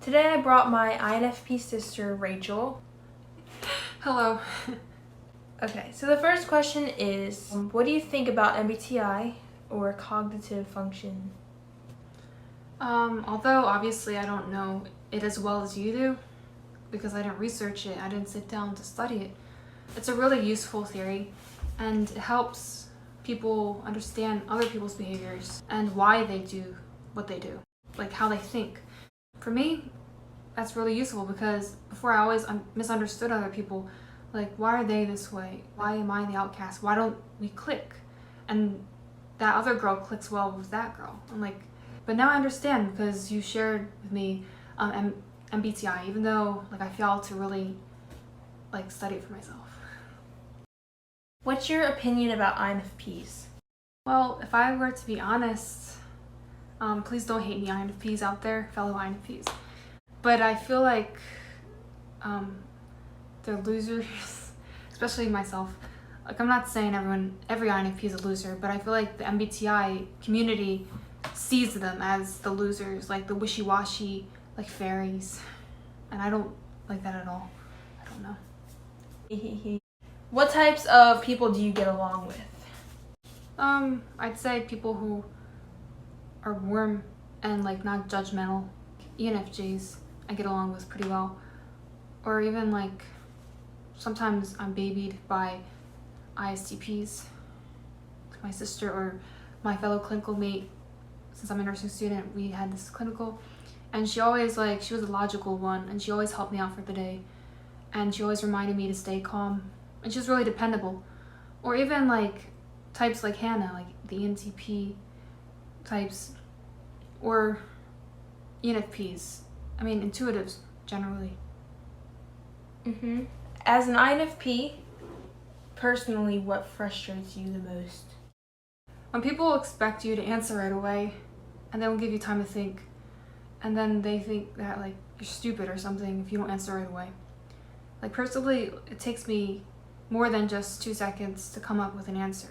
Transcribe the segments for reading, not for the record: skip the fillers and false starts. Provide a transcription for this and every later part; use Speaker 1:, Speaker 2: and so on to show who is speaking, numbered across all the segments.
Speaker 1: Today I brought my INFP sister, Rachel.
Speaker 2: Hello.
Speaker 1: Okay, so the first question is, what do you think about MBTI or cognitive function?
Speaker 2: Although obviously I don't know it as well as you do, because I didn't research it, I didn't sit down to study it. It's a really useful theory, and it helps people understand other people's behaviors and why they do what they do, like how they think. For me, that's really useful because before I always misunderstood other people. Like, why are they this way? Why am I the outcast? Why don't we click? And that other girl clicks well with that girl. I'm like, but now I understand because you shared with me MBTI, even though like I failed to really like study it for myself.
Speaker 1: What's your opinion about INFPs?
Speaker 2: Well, if I were to be honest, please don't hate me, INFPs out there, fellow INFPs. But I feel like they're losers, especially myself. Like, I'm not saying every INFP is a loser, but I feel like the MBTI community sees them as the losers, like the wishy-washy, like fairies. And I don't like that at all. I don't know.
Speaker 1: What types of people do you get along with?
Speaker 2: I'd say people who are warm and like not judgmental. ENFJs I get along with pretty well. Or even like sometimes I'm babied by ISTPs, my sister or my fellow clinical mate. Since I'm a nursing student, we had this clinical, and she was the logical one, and she always helped me out for the day, and she always reminded me to stay calm, and she was really dependable. Or even like types like Hannah, like the ENTP types, or ENFPs. I mean, intuitives generally.
Speaker 1: As an INFP, personally, what frustrates you the most?
Speaker 2: When people expect you to answer right away and they won't give you time to think, and then they think that like you're stupid or something if you don't answer right away. Like, personally, it takes me more than just 2 seconds to come up with an answer.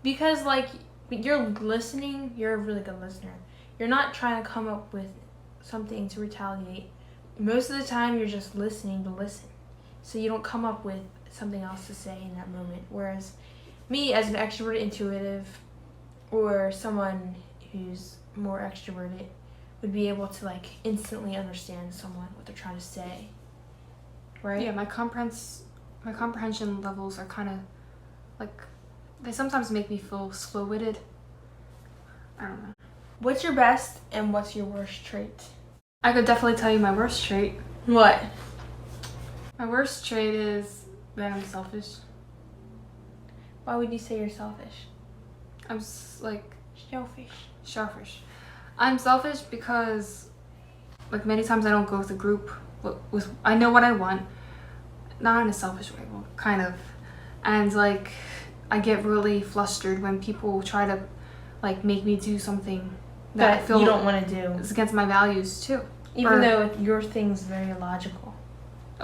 Speaker 1: Because like you're listening, you're a really good listener. You're not trying to come up with something to retaliate. Most of the time you're just listening to listen. So you don't come up with something else to say in that moment. Whereas me, as an extrovert intuitive, or someone who's more extroverted, would be able to like instantly understand someone, what they're trying to say. Right?
Speaker 2: Yeah, my comprehension levels are kind of like, they sometimes make me feel slow-witted. I don't know.
Speaker 1: What's your best and what's your worst trait?
Speaker 2: I could definitely tell you my worst trait.
Speaker 1: What?
Speaker 2: My worst trait is that I'm selfish.
Speaker 1: Why would you say you're selfish?
Speaker 2: I'm
Speaker 1: Selfish.
Speaker 2: I'm selfish because like many times I don't go with the group with I know what I want, not in a selfish way, well, kind of, and like I get really flustered when people try to like make me do something that I feel
Speaker 1: you don't want to do.
Speaker 2: It's against my values too.
Speaker 1: Even though your thing's very logical.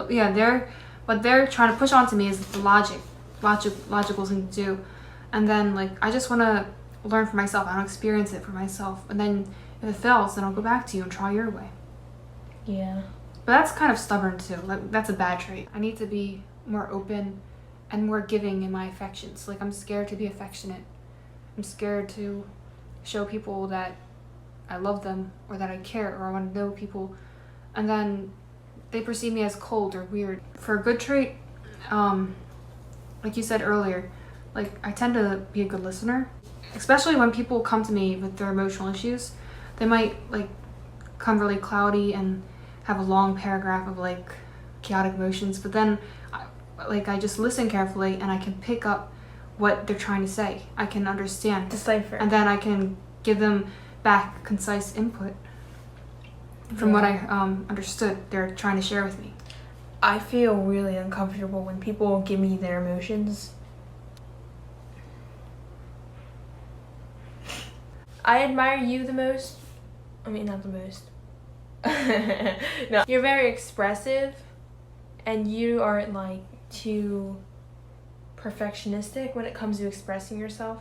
Speaker 2: Yeah, what they're trying to push onto me is the logical thing to do, and then like I just want to learn for myself. I don't experience it for myself, and then if it fails, then I'll go back to you and try your way.
Speaker 1: Yeah.
Speaker 2: But that's kind of stubborn too. Like, that's a bad trait. I need to be more open and more giving in my affections. Like, I'm scared to be affectionate. I'm scared to show people that I love them or that I care or I want to know people, and then they perceive me as cold or weird. For a good trait, like you said earlier, like I tend to be a good listener, especially when people come to me with their emotional issues. They might like come really cloudy and have a long paragraph of like chaotic emotions, but then I just listen carefully and I can pick up what they're trying to say. I can understand,
Speaker 1: Decipher.
Speaker 2: and then I can give them back concise input from what I understood they're trying to share with me.
Speaker 1: I feel really uncomfortable when people give me their emotions. I admire you the most. I mean, not the most. No. You're very expressive, and you aren't like too perfectionistic when it comes to expressing yourself.